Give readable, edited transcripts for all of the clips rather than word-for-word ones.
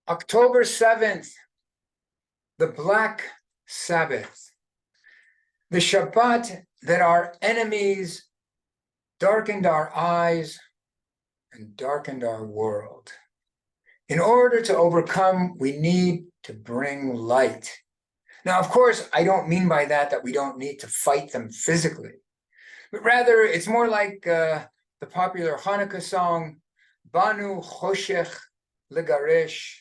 October 7th, the Black Sabbath, the Shabbat that our enemies darkened our eyes and darkened our world. In order to overcome, we need to bring light. Now, of course, I don't mean by that we don't need to fight them physically, but rather it's more like the popular Hannuka song, Banu Choshech Legaresh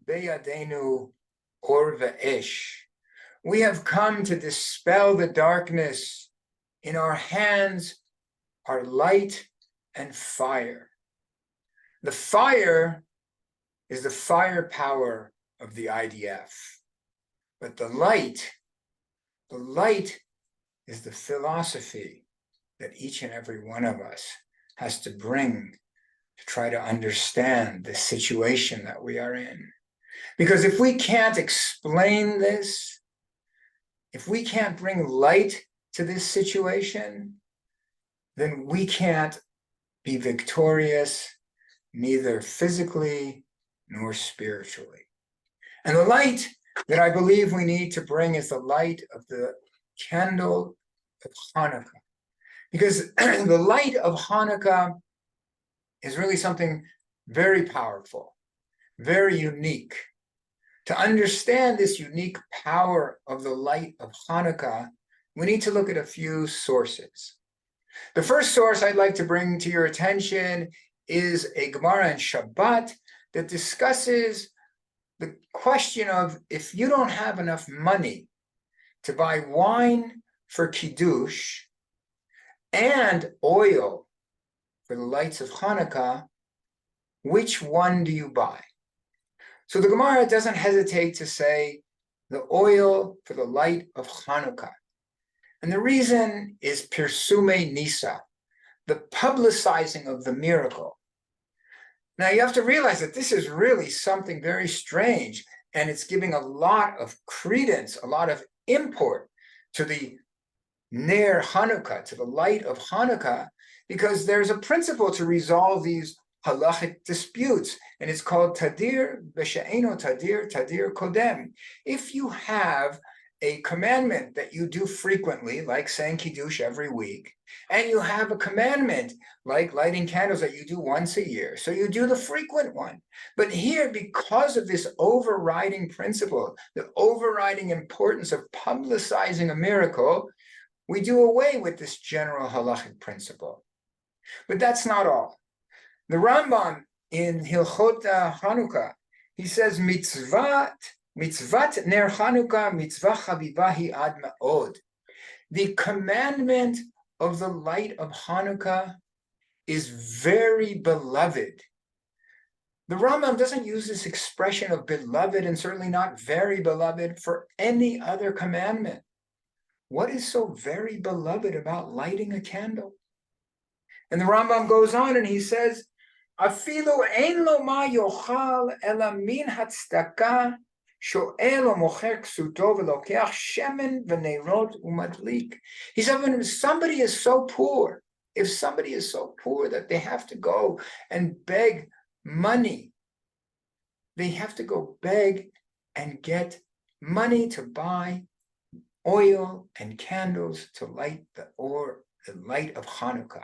Beyadenu Or Ve'esh. We have come to dispel the darkness. In our hands are light and fire. The fire is the firepower of the IDF. But the light is the philosophy that each and every one of us has to bring to try to understand the situation that we are in. Because if we can't explain this, if we can't bring light to this situation, then we can't be victorious, neither physically nor spiritually. And the light that I believe we need to bring is the light of the candle of Hanukkah. Because the light of Hanukkah is really something very powerful, very unique. To understand this unique power of the light of Hanukkah, we need to look at a few sources. The first source I'd like to bring to your attention is a Gemara in Shabbat that discusses the question of if you don't have enough money to buy wine for Kiddush and oil for the lights of Hanukkah, which one do you buy? So the Gemara doesn't hesitate to say the oil for the light of Hanukkah. And the reason is Pirsume Nisa, the publicizing of the miracle. Now you have to realize that this is really something very strange, and it's giving a lot of credence, a lot of import to the Ner Hanukkah, to the light of Hanukkah, because there's a principle to resolve these halachic disputes, and it's called tadir b'she'eno tadir, tadir kodem. If you have a commandment that you do frequently, like saying Kiddush every week, and you have a commandment like lighting candles that you do once a year, so you do the frequent one. But here, because of this overriding principle, the overriding importance of publicizing a miracle, we do away with this general halachic principle. But that's not all. The Rambam in Hilchot Hanukah, he says, Mitzvat ner Chanukah, mitzvah chavivahi ad ma'od. The commandment of the light of Hanukkah is very beloved. The Rambam doesn't use this expression of beloved, and certainly not very beloved, for any other commandment. What is so very beloved about lighting a candle? And the Rambam goes on and he says, Afilu ein lo ma yochal ela min hatzdaka sho'el o mocher ksuto v'lokeach shemen v'neirot umadlik. He said, when somebody is so poor, if somebody is so poor that they have to go and beg money, they have to go beg and get money to buy oil and candles to light the light of Hanukkah.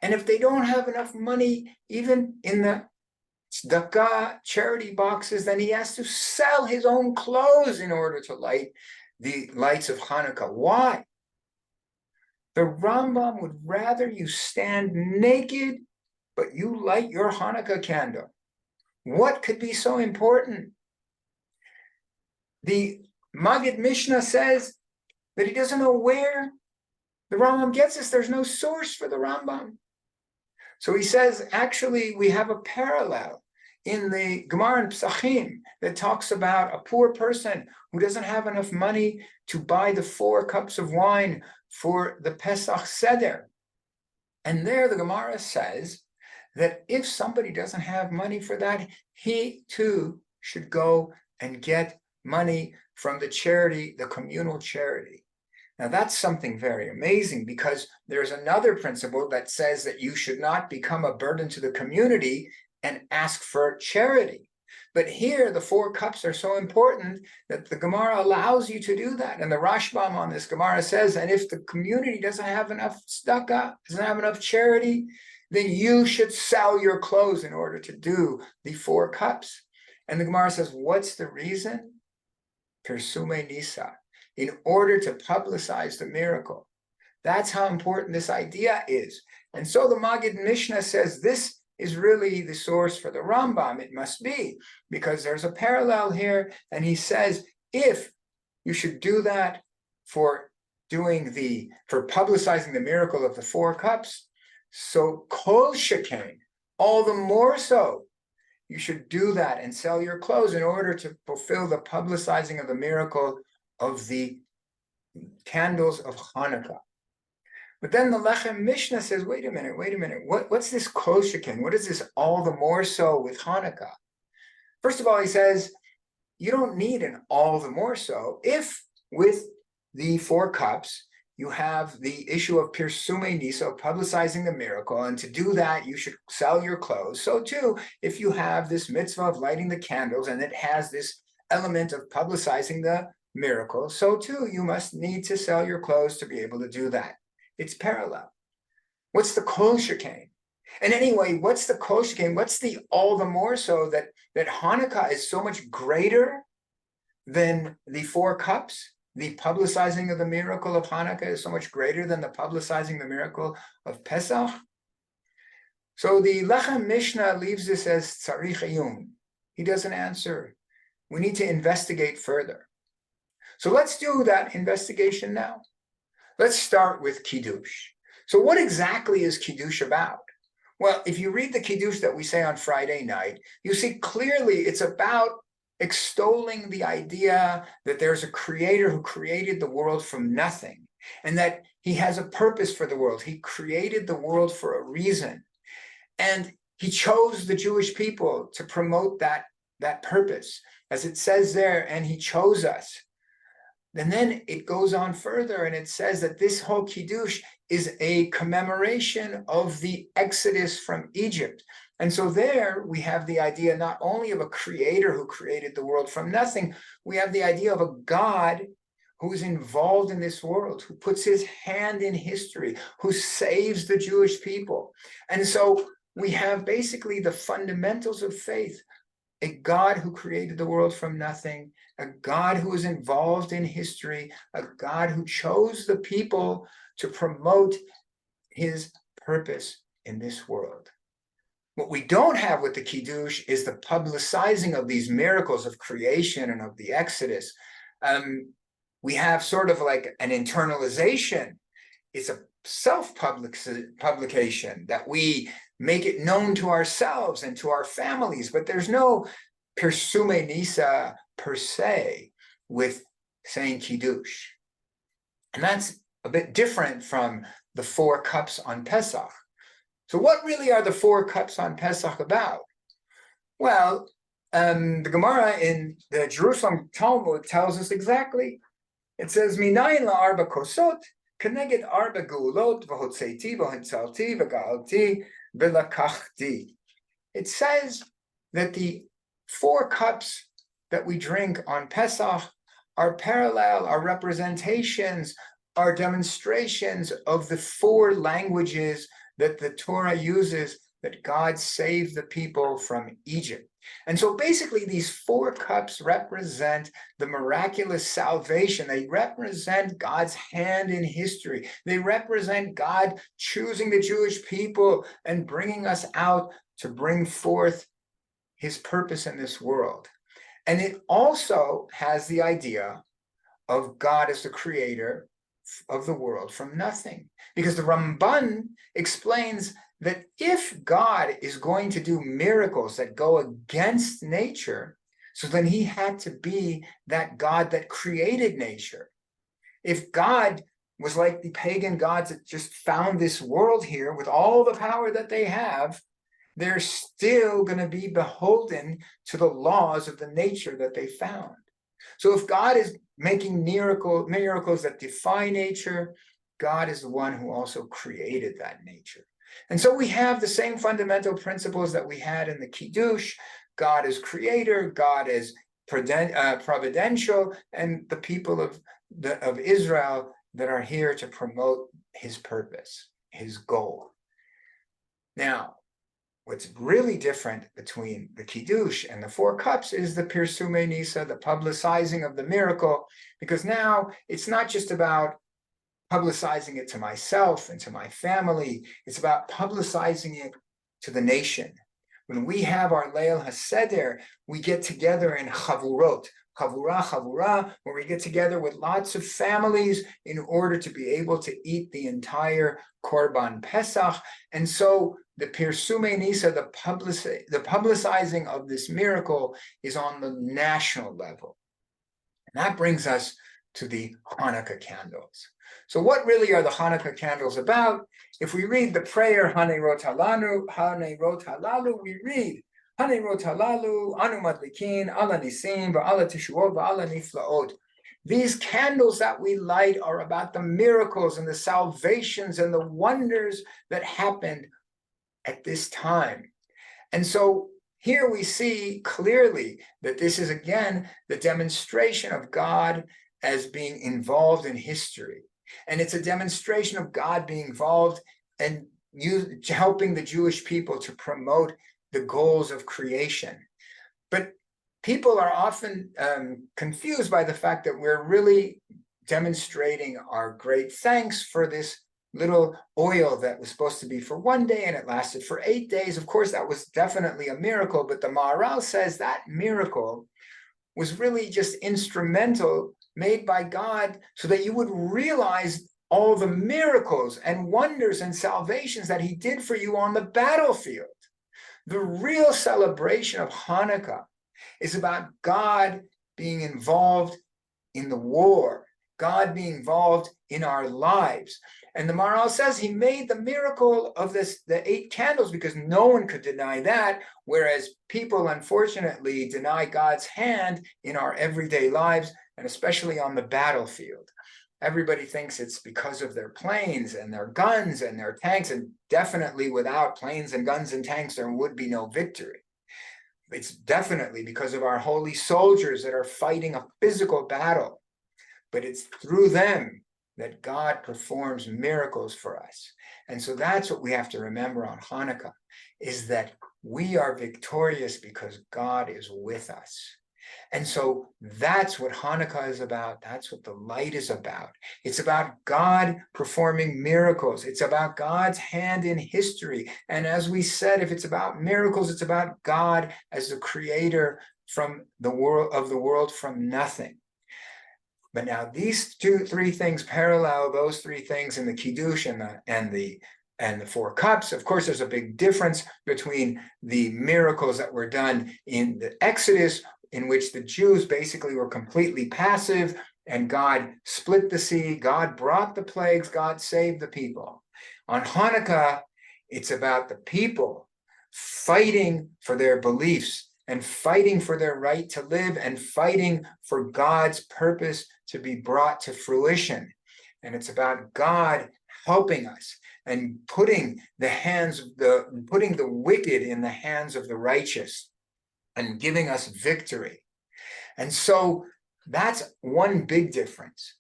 And if they don't have enough money, even in the tzedakah charity boxes, then he has to sell his own clothes in order to light the lights of Hanukkah. Why? The Rambam would rather you stand naked, but you light your Hanukkah candle. What could be so important? The Maggid Mishnah says that he doesn't know where the Rambam gets this. There's no source for the Rambam. So he says, actually, we have a parallel in the Gemara in Psachim that talks about a poor person who doesn't have enough money to buy the 4 cups of wine for the Pesach Seder. And there the Gemara says that if somebody doesn't have money for that, he too should go and get money from the charity, the communal charity. Now that's something very amazing, because there's another principle that says that you should not become a burden to the community and ask for charity. But here, the 4 cups are so important that the Gemara allows you to do that. And the Rashbam on this Gemara says, and if the community doesn't have enough tzedakah, doesn't have enough charity, then you should sell your clothes in order to do the 4 cups. And the Gemara says, what's the reason? Persume Nisa, in order to publicize the miracle. That's how important this idea is. And so the Maggid Mishnah says this is really the source for the Rambam. It must be, because there's a parallel here. And he says, if you should do that for publicizing the miracle of the 4 cups, so kol shekain, all the more so, you should do that and sell your clothes in order to fulfill the publicizing of the miracle of the candles of Hannuka. But then the Lechem Mishnah says, wait a minute, what's this kol shekain? What is this all the more so with Hanukah? First of all, he says, you don't need an all the more so if with the 4 cups, you have the issue of Pirsume Nisa, publicizing the miracle, and to do that, you should sell your clothes. So too, if you have this mitzvah of lighting the candles, and it has this element of publicizing the miracle, so too, you must need to sell your clothes to be able to do that. It's parallel. What's the kol shekain? And anyway, what's the kol shekain? What's the all the more so that Hanukah is so much greater than the 4 cups? The publicizing of the miracle of Hanukah is so much greater than the publicizing the miracle of Pesach. So the Lechem Mishnah leaves this as tzarich iyun. He doesn't answer. We need to investigate further. So let's do that investigation now. Let's start with Kiddush. So what exactly is Kiddush about? Well, if you read the Kiddush that we say on Friday night, you see clearly it's about extolling the idea that there's a creator who created the world from nothing, and that he has a purpose for the world. He created the world for a reason, and he chose the Jewish people to promote that purpose, as it says there, and he chose us. And then it goes on further, and it says that this whole Kiddush is a commemoration of the Exodus from Egypt. And so there we have the idea not only of a creator who created the world from nothing, we have the idea of a God who is involved in this world, who puts his hand in history, who saves the Jewish people. And so we have basically the fundamentals of faith: a God who created the world from nothing, a God who is involved in history, a God who chose the people to promote his purpose in this world. What we don't have with the Kiddush is the publicizing of these miracles of creation and of the Exodus. We have sort of like an internalization. It's a self-publication that we make it known to ourselves and to our families, but there's no Persume Nisa per se with saying Kiddush. And that's a bit different from the 4 cups on Pesach. So what really are the 4 cups on Pesach about? Well, the Gemara in the Jerusalem Talmud tells us exactly. It says, Minayin la'arba kosot, keneged arba geulot, v'hotzeti, v'hitzalti, v'ga'alti, v'lakachti. It says that the 4 cups that we drink on Pesach are parallel, are representations, are demonstrations of the 4 languages that the Torah uses, that God saved the people from Egypt. And so basically these 4 cups represent the miraculous salvation. They represent God's hand in history. They represent God choosing the Jewish people and bringing us out to bring forth his purpose in this world. And it also has the idea of God as the creator of the world from nothing. Because the Ramban explains that if God is going to do miracles that go against nature, so then he had to be that God that created nature. If God was like the pagan gods that just found this world here with all the power that they have, they're still going to be beholden to the laws of the nature that they found. So if God is making miracles that defy nature, God is the one who also created that nature. And so we have the same fundamental principles that we had in the Kiddush. God is creator, God is providential, and the people of Israel that are here to promote his purpose, his goal. Now, what's really different between the Kiddush and the Four Cups is the Pirsume Nisa, the publicizing of the miracle, because now it's not just about publicizing it to myself and to my family, it's about publicizing it to the nation. When we have our Leil HaSeder, we get together in chavurot, chavura, where we get together with lots of families in order to be able to eat the entire Korban Pesach. And so the Pirsume Nisa, the publicizing of this miracle is on the national level. And that brings us to the Hanukkah candles. So what really are the Hanukkah candles about? If we read the prayer, Hanerot Halalu, we read, Hanerot Halalu, Anu Madlikin, Ala Nisim, Va'ala Tishuot, Va'ala Niflaot. These candles that we light are about the miracles and the salvations and the wonders that happened at this time. And so here we see clearly that this is again the demonstration of God as being involved in history. And it's a demonstration of God being involved and helping the Jewish people to promote the goals of creation. But people are often confused by the fact that we're really demonstrating our great thanks for this little oil that was supposed to be for one day and it lasted for 8 days. Of course, that was definitely a miracle, but the Maharal says that miracle was really just instrumental, made by God, so that you would realize all the miracles and wonders and salvations that he did for you on the battlefield. The real celebration of Hanukkah is about God being involved in the war, God being involved in our lives. And the Maharal says he made the miracle of the 8 candles because no one could deny that, whereas people unfortunately deny God's hand in our everyday lives, and especially on the battlefield. Everybody thinks it's because of their planes and their guns and their tanks, and definitely without planes and guns and tanks, there would be no victory. It's definitely because of our holy soldiers that are fighting a physical battle, but it's through them that God performs miracles for us. And so that's what we have to remember on Hanukkah, is that we are victorious because God is with us. And so that's what Hanukkah is about. That's what the light is about. It's about God performing miracles. It's about God's hand in history. And as we said, if it's about miracles, it's about God as the creator from the world from nothing. But now these 3 things parallel those 3 things in the Kiddush and the 4 cups. Of course, there's a big difference between the miracles that were done in the Exodus, in which the Jews basically were completely passive and God split the sea, God brought the plagues, God saved the people. On Hanukkah, it's about the people fighting for their beliefs and fighting for their right to live and fighting for God's purpose to be brought to fruition. And it's about God helping us and putting the wicked in the hands of the righteous and giving us victory. And so that's one big difference.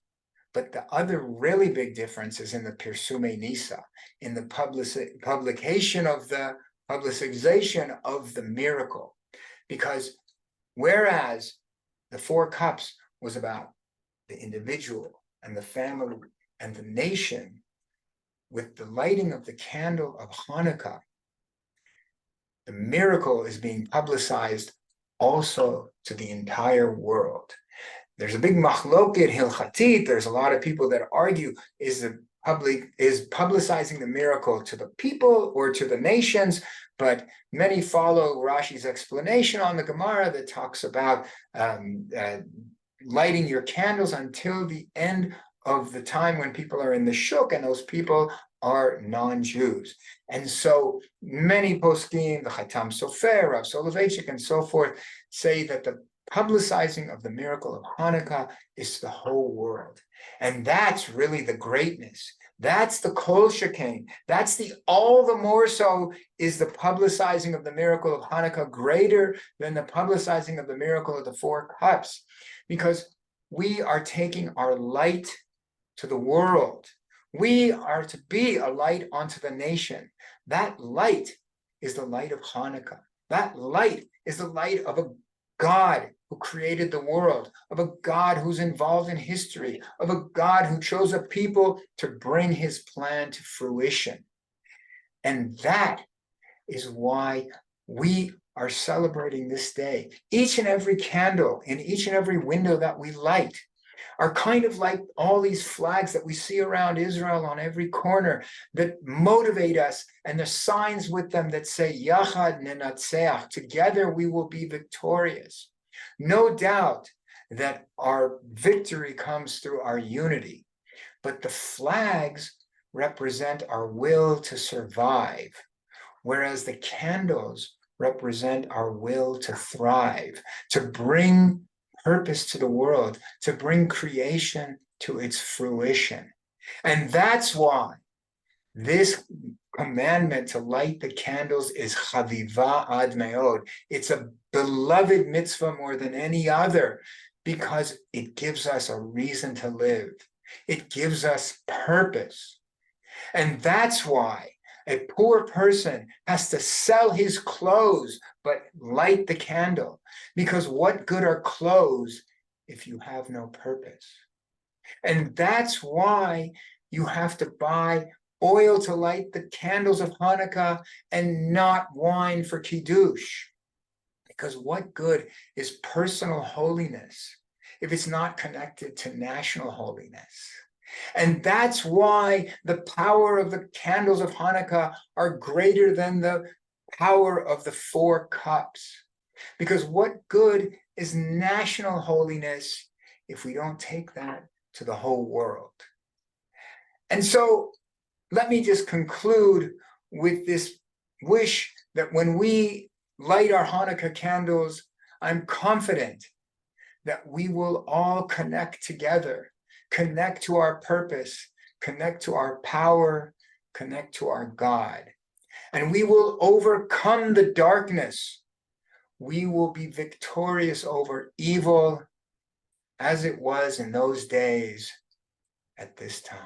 But the other really big difference is in the Pirsume Nisa, in the publicization of the miracle. Because whereas the 4 cups was about the individual and the family and the nation, with the lighting of the candle of Hanukkah, the miracle is being publicized also to the entire world. There's a big machloket hilchatit. There's a lot of people that argue, is publicizing the miracle to the people or to the nations? But many follow Rashi's explanation on the Gemara that talks about lighting your candles until the end of the time when people are in the shuk, and those people are non-Jews. And so many poskim, the Chatam Sofer, Rav Soloveitchik, and so forth, say that the publicizing of the miracle of Hanukkah is to the whole world. And that's really the greatness. That's the kol shekain. That's the all the more so is the publicizing of the miracle of Hanukkah greater than the publicizing of the miracle of the 4 cups, because we are taking our light to the world. We are to be a light unto the nation. That light is the light of Hanukkah. That light is the light of a God who created the world, of a God who's involved in history, of a God who chose a people to bring his plan to fruition. And that is why we are celebrating this day. Each and every candle in each and every window that we light are kind of like all these flags that we see around Israel on every corner that motivate us, and the signs with them that say, Yachad nenatzeach, together we will be victorious. No doubt that our victory comes through our unity, but the flags represent our will to survive, whereas the candles represent our will to thrive, to bring purpose to the world, to bring creation to its fruition. And that's why this commandment to light the candles is chaviva ad meod. It's a beloved mitzvah more than any other, because it gives us a reason to live. It gives us purpose. And that's why a poor person has to sell his clothes but light the candle, because what good are clothes if you have no purpose? And that's why you have to buy oil to light the candles of Hanukkah and not wine for Kiddush. Because what good is personal holiness if it's not connected to national holiness? And that's why the power of the candles of Hanukkah are greater than the power of the 4 cups. Because what good is national holiness if we don't take that to the whole world? And so let me just conclude with this wish that when we light our Hanukkah candles, I'm confident that we will all connect together, connect to our purpose, connect to our power, connect to our God. And we will overcome the darkness. We will be victorious over evil as it was in those days at this time.